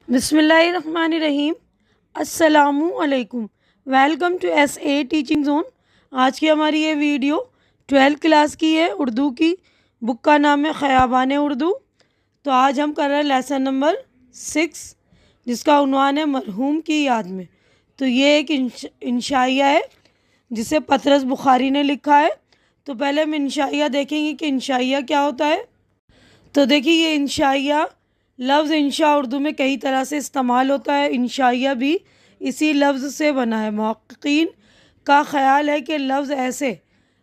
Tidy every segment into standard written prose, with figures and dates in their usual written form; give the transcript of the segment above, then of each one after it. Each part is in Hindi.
बिस्मिल्लाहिर्रहमानिर्रहीम। अस्सलामु अलैकुम। Welcome to SA teaching zone. आज की हमारी ये वीडियो 12th क्लास की है। उर्दू की बुक का नाम है ख़याबान उर्दू। तो आज हम कर रहे हैं लेसन नंबर 6 जिसका उन्वान है मरहूम की याद में। तो ये एक इंशाइया है जिसे पतरस बुखारी ने लिखा है। तो पहले हम इंशाइया देखेंगे कि इंशाइया क्या होता है। तो देखिए ये इंशाइया लफ्ज़ इंशा उर्दू में कई तरह से इस्तेमाल होता है। इंशाइया भी इसी लफ्ज़ से बना है। मुहक्किकीन का ख़याल है कि लफ्ज़ ऐसे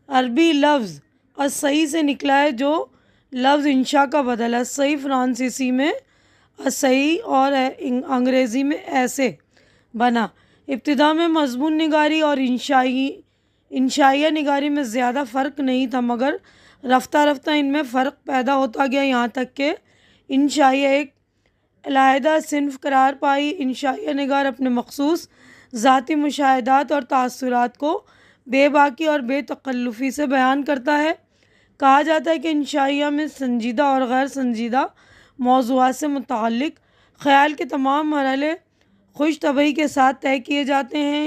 अरबी लफ्ज़ और सही से निकला है जो लफ्ज़ इंशा का बदल है। सही फ्रांसीसी में सही और अंग्रेज़ी में ऐसे बना। इब्तिदा में मज़मून निगारी और इंशाइया निगारी में ज़्यादा फ़र्क नहीं था, मगर रफ्ता रफ्ता इनमें फ़र्क पैदा होता गया, यहाँ तक कि इंशाइया एक अलहदा सिन्फ करार पाई। इंशाइया निगार अपने मखसूस ज़ाती मुशाहिदात और तासुरात को बेबाकी और बेतकल्लुफ़ी से बयान करता है। कहा जाता है कि इंशाइया में संजीदा और गैर संजीदा मौज़ूआत से मुताल्लिक़ ख़याल के तमाम मरहले खुश तबही के साथ तय किए जाते हैं।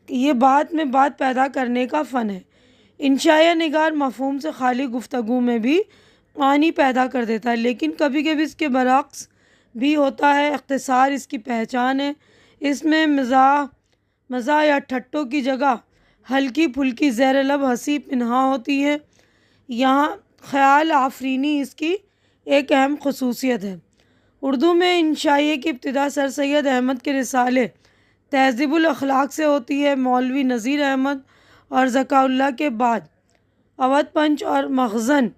ये बात में बात पैदा करने का फ़न है। इंशाइया निगार मफ़हूम से खाली गुफ्तगू में भी मानी पैदा कर देता है, लेकिन कभी कभी इसके बरक्स भी होता है। इख्तिसार इसकी पहचान है। इसमें मज़ा या ठट्टों की जगह हल्की फुल्की ज़ेर लब हंसी पिन्हा होती है। यहाँ ख़याल आफरीनी इसकी एक अहम खसूसियत है। उर्दू में इंशाइया की इब्तिदा सर सैयद अहमद के रिसाले तहज़ीबुल अखलाक से होती है। मौलवी नज़ीर अहमद और ज़काउल्लाह के बाद अवध पंच और मखज़न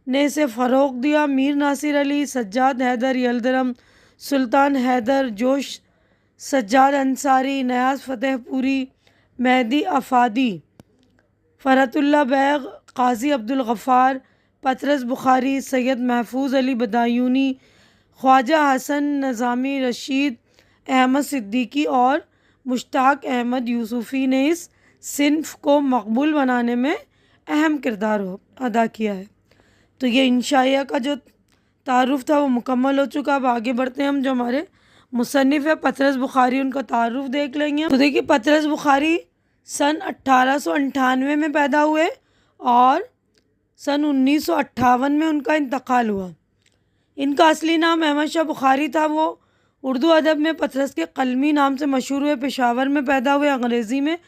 ने इसे फ़रोग़ दिया। मीर नासिर अली, सज्जाद हैदर यल्दरम, सुल्तान हैदर जोश, सज्जाद अंसारी, नयाज़ फ़तेहपुरी, मेहदी अफ़ादी, फ़रतुल्लाह बैग, क़ाज़ी अब्दुल गफ़ार, पतरस बुखारी, सैयद महफूज़ अली बदायूनी, ख्वाजा हसन नज़ामी, रशीद अहमद सिद्दीकी और मुश्ताक अहमद यूसुफ़ी ने इस सिन्फ़ को मकबूल बनाने में अहम किरदार अदा किया है। तो ये इंशाइया का जो तारुफ़ था वो मुकम्मल हो चुका। अब आगे बढ़ते हैं हम। जो हमारे मुसन्निफ़ है पतरस बुखारी, उनका तारुफ़ देख लेंगे। तो देखिए पतरस बुखारी सन 1898 में पैदा हुए और सन 1958 में उनका इंतकाल हुआ। इनका असली नाम अहमद शाह बुखारी था। वो उर्दू अदब में पतरस के कलमी नाम से मशहूर हुए। पेशावर में पैदा हुए। अंग्रेज़ी में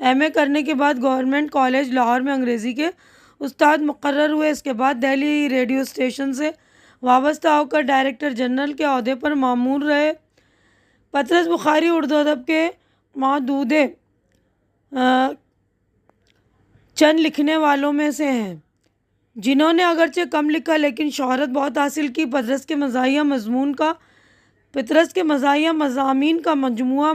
MA करने के बाद गवर्नमेंट कॉलेज लाहौर में अंग्रेज़ी के उस्ताद मुकर्रर हुए। इसके बाद दिल्ली रेडियो स्टेशन से वाबस्ता होकर डायरेक्टर जनरल के अहदे पर मामूर रहे। पतरस बुखारी उर्दू अदब के महदूदे चंद लिखने वालों में से हैं जिन्होंने अगरचे कम लिखा लेकिन शोहरत बहुत हासिल की। पतरस के मज़ामीन का मजमुआ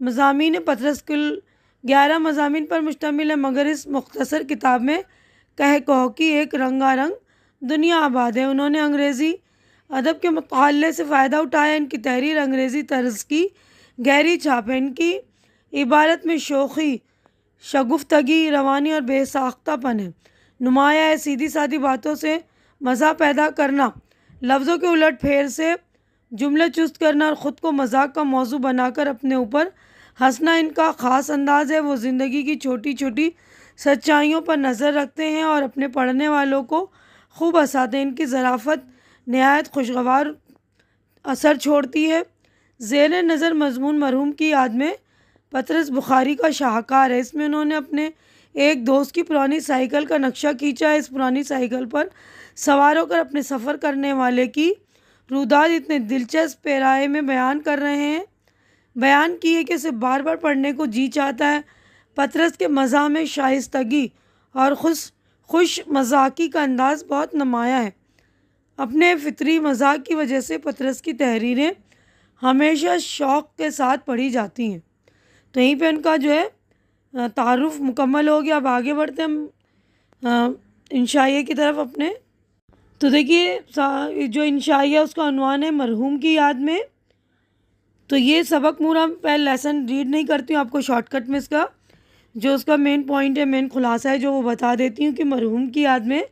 मज़ामीन पतरस कुल 11 मज़ामीन पर मुश्तमिल है, मगर इस मुख्तसर किताब में कह कहो की एक रंगारंग दुनिया आबाद है। उन्होंने अंग्रेज़ी अदब के मुताले से फ़ायदा उठाया। इनकी तहरीर अंग्रेज़ी तर्ज की गहरी छाप है। इनकी इबारत में शोखी, शगुफ्तगी, रवानी और बेसाख्तापन है। नुमाया है सीधी सादी बातों से मज़ा पैदा करना, लफ्ज़ों के उलट फेर से जुमले चुस्त करना और ख़ुद को मजाक का मौजू बनाकर अपने ऊपर हंसना इनका ख़ास अंदाज़ है। वो ज़िंदगी की छोटी छोटी सच्चाइयों पर नज़र रखते हैं और अपने पढ़ने वालों को खूब हंसाते हैं। इनकी ज़राफ़त नहायत खुशगवार असर छोड़ती है। ज़ेर नज़र मज़मून मरहूम की याद में पतरस बुखारी का शाहकार है। इसमें उन्होंने अपने एक दोस्त की पुरानी साइकिल का नक्शा खींचा है। इस पुरानी साइकिल पर सवार होकर अपने सफ़र करने वाले की रुदाद इतने दिलचस्प पैराए में बयान की है कि इसे बार बार पढ़ने को जी चाहता है। पतरस के मज़ा में शाइस्तगी और खुश मजाकी का अंदाज़ बहुत नुमाया है। अपने फितरी मजाक की वजह से पतरस की तहरीरें हमेशा शौक़ के साथ पढ़ी जाती हैं। तो यहीं पे उनका जो है तारुफ़ मुकम्मल हो गया। अब आगे बढ़ते हम इंशाइया की तरफ अपने। तो देखिए जो इंशाइया उसका उन्वान है मरहूम की याद में। तो ये सबक पूरा पहले लेसन रीड नहीं करती हूँ, आपको शॉर्टकट में इसका जो उसका मेन पॉइंट है, मेन खुलासा है जो वो बता देती हूँ कि मरहूम की याद में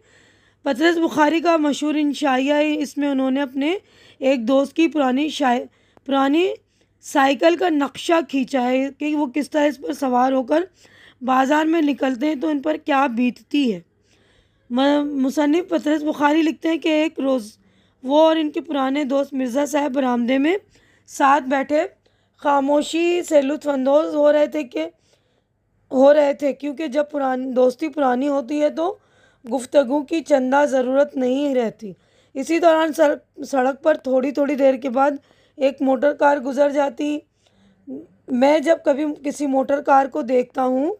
पतरस बुखारी का मशहूर इंशाइया है। इसमें उन्होंने अपने एक दोस्त की पुरानी साइकिल का नक्शा खींचा है कि वो किस तरह इस पर सवार होकर बाज़ार में निकलते हैं तो इन पर क्या बीतती है। मुसन्निफ़ पतरस बुखारी लिखते हैं कि एक रोज़ वो और इनके पुराने दोस्त मिर्ज़ा साहब बरामदे में साथ बैठे खामोशी से लुत्फ़अंदोज़ हो रहे थे क्योंकि जब दोस्ती पुरानी होती है तो गुफ्तगू की चंदा ज़रूरत नहीं रहती। इसी दौरान सड़क पर थोड़ी थोड़ी देर के बाद एक मोटर कार गुज़र जाती। मैं जब कभी किसी मोटर कार को देखता हूँ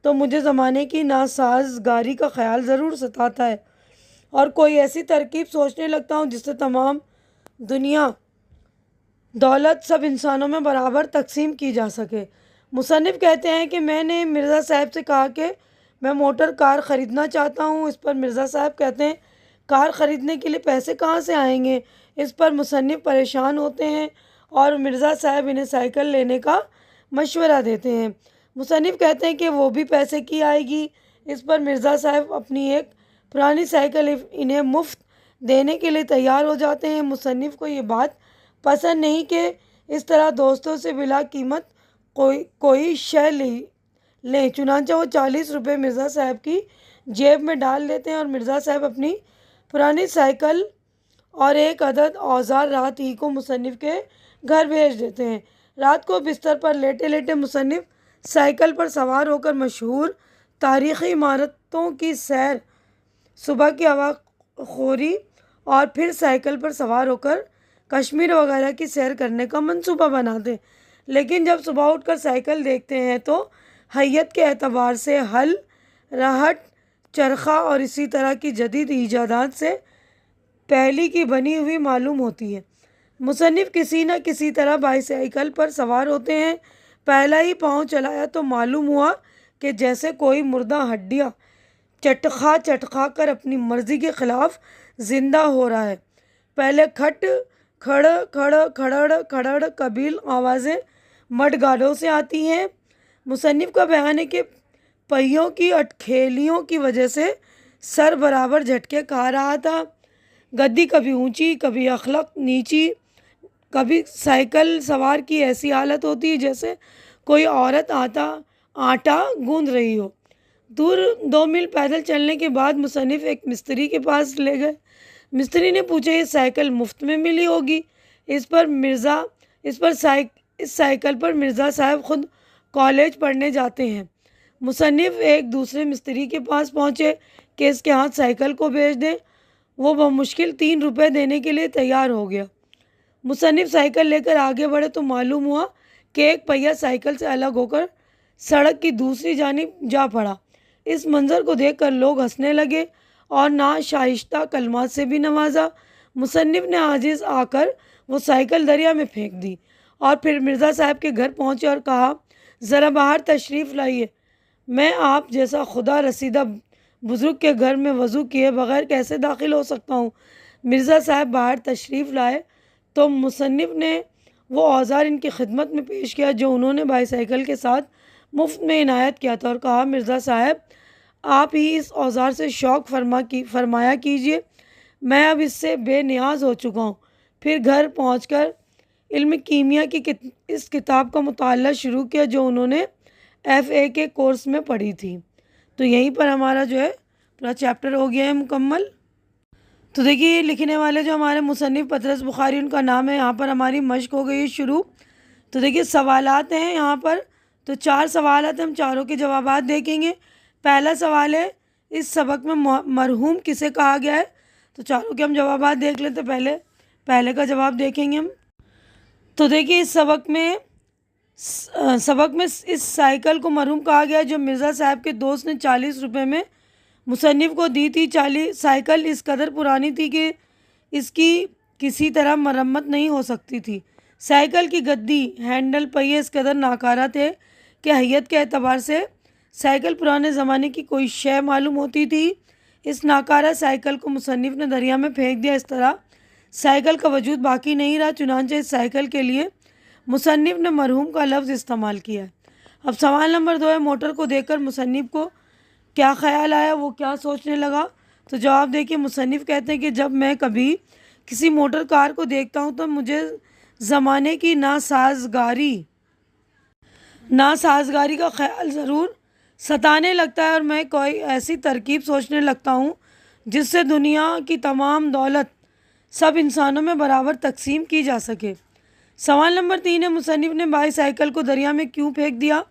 तो मुझे ज़माने की नासाज़गारी का ख़्याल ज़रूर सताता है और कोई ऐसी तरकीब सोचने लगता हूँ जिससे तमाम दुनिया दौलत सब इंसानों में बराबर तकसीम की जा सके। मुसन्निफ़ कहते हैं कि मैंने मिर्ज़ा साहब से कहा कि मैं मोटर कार ख़रीदना चाहता हूँ। इस पर मिर्ज़ा साहब कहते हैं कार ख़रीदने के लिए पैसे कहाँ से आएंगे। इस पर मुसन्निफ़ परेशान होते हैं और मिर्ज़ा साहब इन्हें साइकिल लेने का मशवरा देते हैं। मुसन्निफ़ कहते हैं कि वो भी पैसे की आएगी। इस पर मिर्ज़ा साहब अपनी एक पुरानी साइकिल इन्हें मुफ्त देने के लिए तैयार हो जाते हैं। मुसन्निफ़ को ये बात पसंद नहीं कि इस तरह दोस्तों से बिला कीमत कोई शय लें। चुनांचे वो 40 रुपये मिर्ज़ा साहब की जेब में डाल देते हैं और मिर्ज़ा साहब अपनी पुरानी साइकिल और एक अदद औजार रात ही को मुसन्निफ़ के घर भेज देते हैं। रात को बिस्तर पर लेटे लेटे मुसन्निफ़ साइकिल पर सवार होकर मशहूर तारीख़ी इमारतों की सैर, सुबह की हवाखोरी और फिर साइकिल पर सवार होकर कश्मीर वगैरह की सैर करने का मंसूबा बनाते। लेकिन जब सुबह उठकर साइकिल देखते हैं तो हैयत के एतबार से हल, राहट, चरखा और इसी तरह की जदीद ईजादात से पहली की बनी हुई मालूम होती है। मुसन्निफ़ किसी न किसी तरह बाईसाइकिल पर सवार होते हैं। पहला ही पाँव चलाया तो मालूम हुआ कि जैसे कोई मुर्दा हड्डियाँ चटखा कर अपनी मर्ज़ी के ख़िलाफ़ ज़िंदा हो रहा है। पहले खड़ खड़ड़ खड़ड़ कबील आवाज़ें मडगाडों से आती हैं। मुसन्निफ़ का बयान है कि पहियों की अटखेलियों की वजह से सर बराबर झटके खा रहा था। गद्दी कभी ऊंची, कभी अखलक नीची, कभी साइकिल सवार की ऐसी हालत होती है जैसे कोई औरत आटा गूंद रही हो। दूर 2 मील पैदल चलने के बाद मुसन्निफ़ एक मिस्त्री के पास ले गए। मिस्त्री ने पूछा ये साइकिल मुफ्त में मिली होगी। इस साइकिल पर मिर्ज़ा साहब खुद कॉलेज पढ़ने जाते हैं। मुसन्निफ़ एक दूसरे मिस्त्री के पास पहुँचे कि इसके हाथ साइकिल को भेज दें। वो बमुश्किल 3 रुपये देने के लिए तैयार हो गया। मुसन्निफ़ साइकिल लेकर आगे बढ़े तो मालूम हुआ कि एक पहिया साइकिल से अलग होकर सड़क की दूसरी जानिब जा पड़ा। इस मंज़र को देखकर लोग हंसने लगे और नाशाइस्ता कलमात से भी नवाजा। मुसन्निफ़ ने आजिज़ आकर वो साइकिल दरिया में फेंक दी और फिर मिर्ज़ा साहब के घर पहुँचे और कहा ज़रा बाहर तशरीफ़ लाइए। मैं आप जैसा खुदा रसीदा बुज़ुर्ग के घर में वज़ू किए बग़ैर कैसे दाखिल हो सकता हूँ। मिर्ज़ा साहब बाहर तशरीफ़ लाए तो मुसन्निफ़ ने वो औज़ार इनकी खिदमत में पेश किया जो उन्होंने बाईसाइकिल के साथ मुफ्त में इनायत किया था और कहा मिर्ज़ा साहब आप ही इस औज़ार से शौक़ फरमाया कीजिए, मैं अब इससे बेनियाज हो चुका हूँ। फिर घर पहुँचकर इल्म कीमिया की इस किताब का मुताला शुरू किया जो उन्होंने FA के कोर्स में पढ़ी थी। तो यहीं पर हमारा जो है पूरा चैप्टर हो गया है मुकम्मल। तो देखिए लिखने वाले जो हमारे मुसन्निफ़ पतरस बुखारी उनका नाम है। यहाँ पर हमारी मश्क हो गई है शुरू। तो देखिए सवालात हैं यहाँ पर, तो 4 सवालात हम चारों के जवाबात देखेंगे। पहला सवाल है इस सबक में मरहूम किसे कहा गया है। तो चारों के हम जवाबात देख लेते। पहले का जवाब देखेंगे हम। तो देखिए इस सबक में इस साइकिल को मरहूम कहा गया है जो मिर्ज़ा साहब के दोस्त ने 40 रुपये में मुसन्निफ़ को दी थी। साइकिल इस कदर पुरानी थी कि इसकी किसी तरह मरम्मत नहीं हो सकती थी। साइकिल की गद्दी, हैंडल, पहिए इस कदर नाकारा थे कि हैयत के एतबार से साइकिल पुराने ज़माने की कोई शय मालूम होती थी। इस नाकारा साइकिल को मुसन्निफ़ ने दरिया में फेंक दिया। इस तरह साइकिल का वजूद बाकी नहीं रहा। चुनांचे इस साइकिल के लिए मुसन्निफ़ ने मरहूम का लफ्ज़ इस्तेमाल किया। अब सवाल नंबर 2 है मोटर को देखकर मुसन्निफ़ को क्या ख़्याल आया, वो क्या सोचने लगा। तो जवाब देखिए मुसन्निफ़ कहते हैं कि जब मैं कभी किसी मोटर कार को देखता हूँ तो मुझे ज़माने की नासाजगारी का ख्याल ज़रूर सताने लगता है और मैं कोई ऐसी तरकीब सोचने लगता हूँ जिससे दुनिया की तमाम दौलत सब इंसानों में बराबर तकसीम की जा सके। सवाल नंबर 3 है, मुसन्निफ़ ने बाईसाइकिल को दरिया में क्यों फेंक दिया?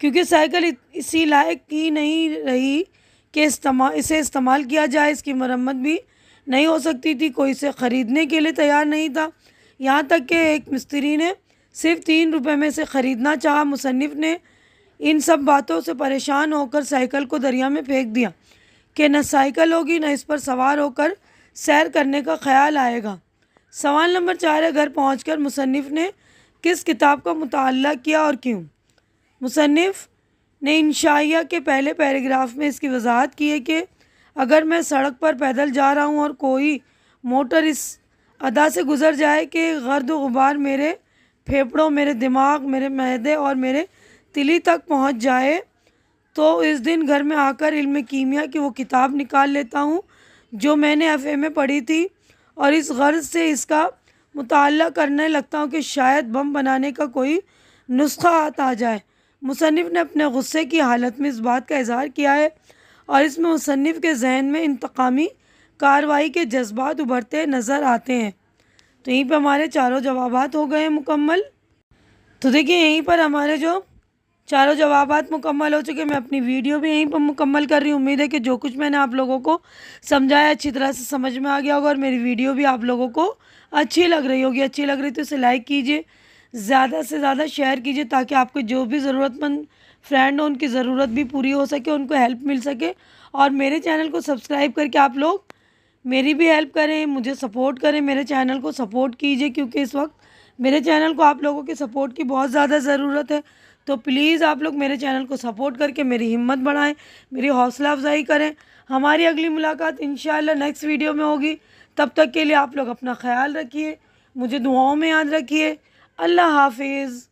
क्योंकि साइकिल इसी लायक की नहीं रही कि इसे इस्तेमाल किया जाए। इसकी मरम्मत भी नहीं हो सकती थी, कोई इसे ख़रीदने के लिए तैयार नहीं था। यहाँ तक कि एक मिस्त्री ने सिर्फ 3 रुपये में इसे ख़रीदना चाहा। मुसन्निफ़ ने इन सब बातों से परेशान होकर साइकिल को दरिया में फेंक दिया कि न साइकिल होगी, न इस पर सवार होकर सैर करने का ख्याल आएगा। सवाल नंबर 4 है, घर पहुंचकर मुसन्निफ़ ने किस किताब का मुताला किया और क्यों? मुसन्निफ़ ने इंशाइया के पहले पैराग्राफ में इसकी वजाहत की है कि अगर मैं सड़क पर पैदल जा रहा हूँ और कोई मोटर इस अदा से गुज़र जाए कि गर्द गुबार मेरे फेफड़ों, मेरे दिमाग, मेरे मैदे और मेरे तिली तक पहुँच जाए, तो इस दिन घर में आकर इल्म कीमिया की वो किताब निकाल लेता हूँ जो मैंने एफए में पढ़ी थी और इस गर्ज से इसका मुताला करने लगता हूँ कि शायद बम बनाने का कोई नुस्खा हाथ आ जाए। मुसन्निफ़ ने अपने गुस्से की हालत में इस बात का इजहार किया है और इसमें मुसन्निफ़ के जहन में इंतकामी कार्रवाई के जज्बात उभरते नज़र आते हैं। तो यहीं पर हमारे चारों जवाबात हो गए मुकम्मल। तो देखिए यहीं पर हमारे जो चारों जवाबात मुकम्मल हो चुके। मैं अपनी वीडियो भी यहीं पर मुकम्मल कर रही हूँ। उम्मीद है कि जो कुछ मैंने आप लोगों को समझाया अच्छी तरह से समझ में आ गया होगा और मेरी वीडियो भी आप लोगों को अच्छी लग रही होगी। अच्छी लग रही तो इसे लाइक कीजिए, ज़्यादा से ज़्यादा शेयर कीजिए ताकि आपके जो भी ज़रूरतमंद फ्रेंड हो उनकी ज़रूरत भी पूरी हो सके, उनको हेल्प मिल सके। और मेरे चैनल को सब्सक्राइब करके आप लोग मेरी भी हेल्प करें, मुझे सपोर्ट करें, मेरे चैनल को सपोर्ट कीजिए क्योंकि इस वक्त मेरे चैनल को आप लोगों के सपोर्ट की बहुत ज़्यादा ज़रूरत है। तो प्लीज़ आप लोग मेरे चैनल को सपोर्ट करके मेरी हिम्मत बढ़ाएं, मेरी हौसला अफजाई करें। हमारी अगली मुलाकात इंशाअल्लाह नेक्स्ट वीडियो में होगी। तब तक के लिए आप लोग अपना ख्याल रखिए, मुझे दुआओं में याद रखिए। अल्लाह हाफिज़।